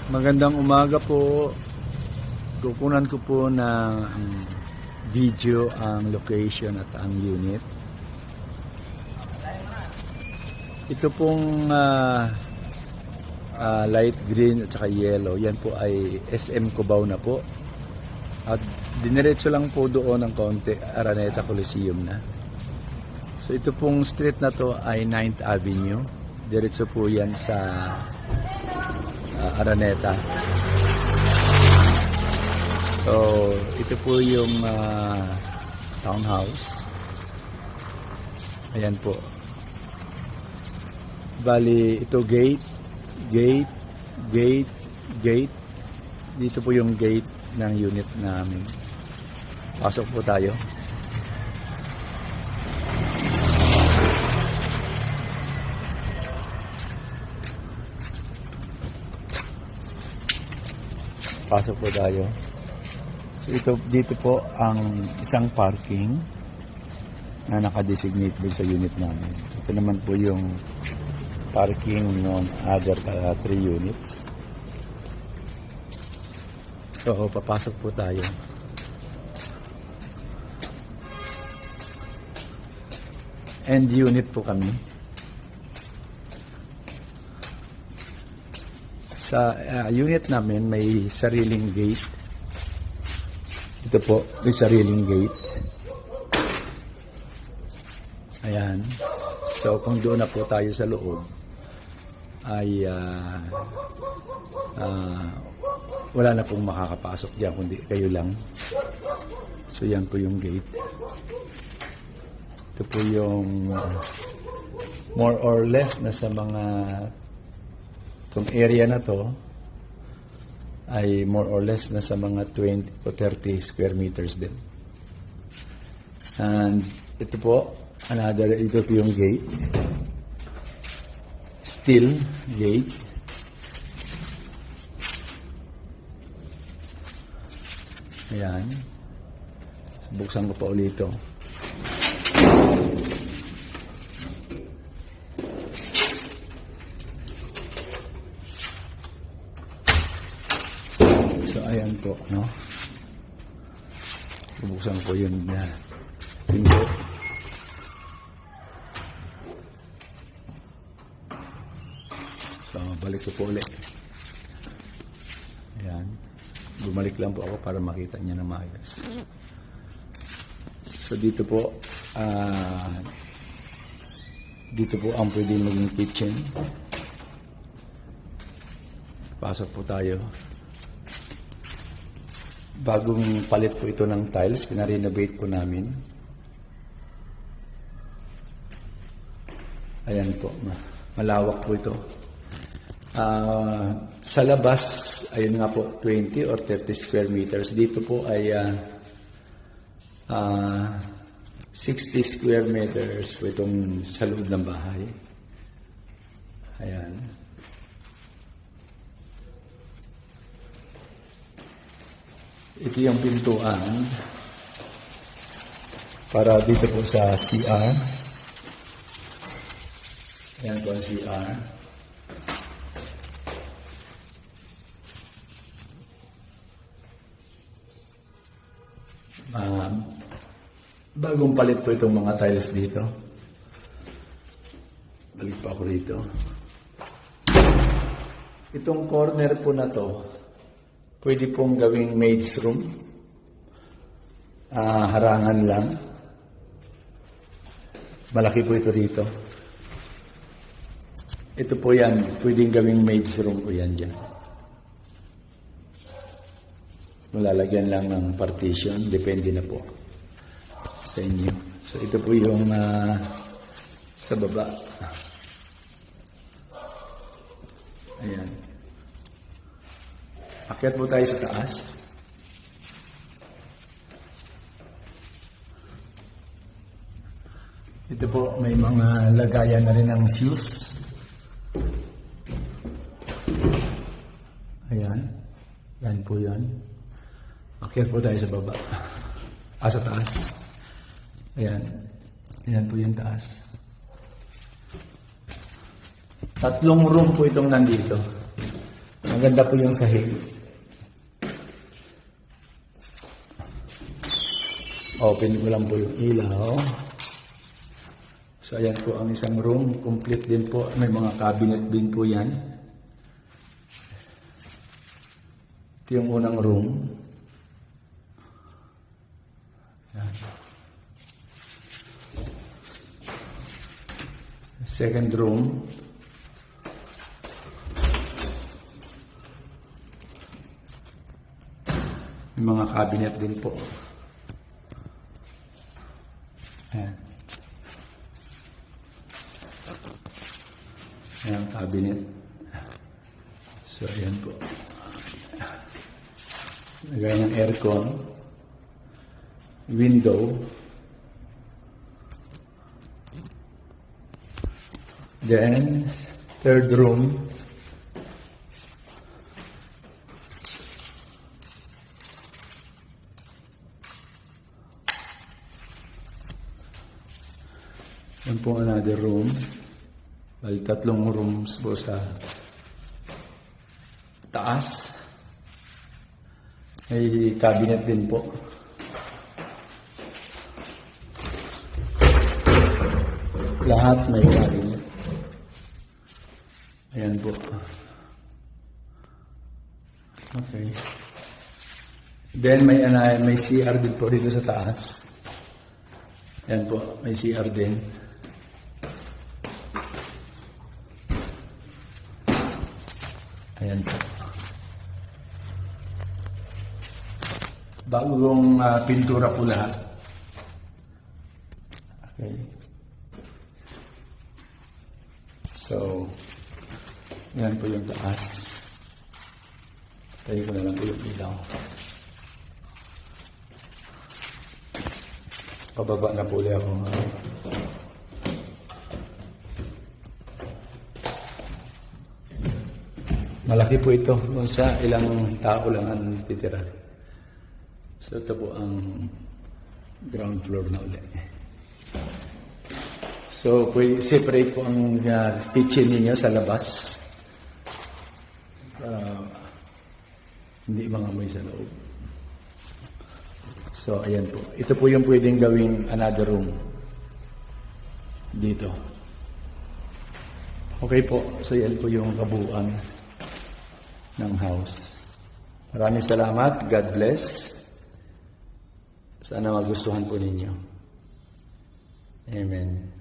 Magandang umaga po. Kukunan ko po ng video ang location at ang unit. Ito pong light green at saka yellow. Yan po ay SM Cubao na po. At diniretso lang po doon ng konti, Araneta Coliseum na. So ito pong street na to ay 9th Avenue. Diretso po yan sa Araneta. So ito po yung townhouse. Ayan po. Bali ito gate. Dito po yung gate ng unit namin. Pasok po tayo. Pasok po tayo. So dito po ang isang parking na nakadesignate din sa unit namin. Ito naman po yung parking ng other 3 units. So papasok po tayo. End unit po kami. Sa unit namin may sariling gate. Ito po, may sariling gate. Ayan. So kung doon na po tayo sa loob, ay wala na pong makakapasok diyan kundi kayo lang. So yan po yung gate. Ito po yung more or less na sa mga itong area na to ay more or less na sa mga 20 o 30 square meters din. And ito po, ito po yung gate. Steel gate. Ayan. Buksan ko pa ulit ito. So, ayan po, no? Bubuksan ko yun na pinto. So, balik ko po ulit. Ayan. Bumalik lang po ako para makita niya na maayos. So, dito po ang pwede maging kitchen. Pasok po tayo. Bagong palit po ito ng tiles, pinarenovate po namin. Ayan po, malawak po ito. Sa labas, ayun nga po, 20 or 30 square meters. Dito po ay 60 square meters po itong sa loob ng bahay. Ayan. Ito yung pintuan para dito po sa CR. Ayan po ang CR. Bagong palit po itong mga tiles dito. Balik pa ako rito. Itong corner po na to, pwede pong gawing maid's room. Harangan lang. Malaki po ito dito. Ito po yan. Pwedeng gawing maid's room po yan dyan. Malalagyan lang ng partition. Depende na po sa inyo. So ito po yung sa baba. Ayan. Akyat po tayo sa taas. Ito po, may mga lagayan na rin ng shoes. Ayan. Yan po yan. Akyat po tayo sa baba. Sa taas. Ayan. Ayan po yung taas. 3 room po itong nandito. Maganda po yung sahig. Open ko lang po yung ilaw. So, ayan po ang isang room. Complete din po. May mga cabinet din po yan. Ito yung unang room. Ayan. Second room. May mga cabinet din po. Ayan. Ayan, cabinet. So, ayan po. Lagay ng aircon. Window. Then, third room. Yan po another room. Bali, 3 rooms po sa taas. May cabinet din po. Lahat may cabinet. Ayan po. Okay. Then may CR din po dito sa taas. Ayan po, may CR din. Ayan po. Bagong pintura po lahat. Okay. So, yan po yung taas. Tayo ko na lang po yung ilaw. Pababa na po ulit ako. Malaki po ito. Sa ilang tao lang ang titira. So, ito po ang ground floor na ulit. So, separate po ang kitchen ninyo sa labas. Hindi mangamoy sa loob. So, ayan po. Ito po yung pwedeng gawing another room. Dito. Okay po. So, yan po yung kabuuan ng house. Maraming salamat. God bless. Sana magustuhan po ninyo. Amen.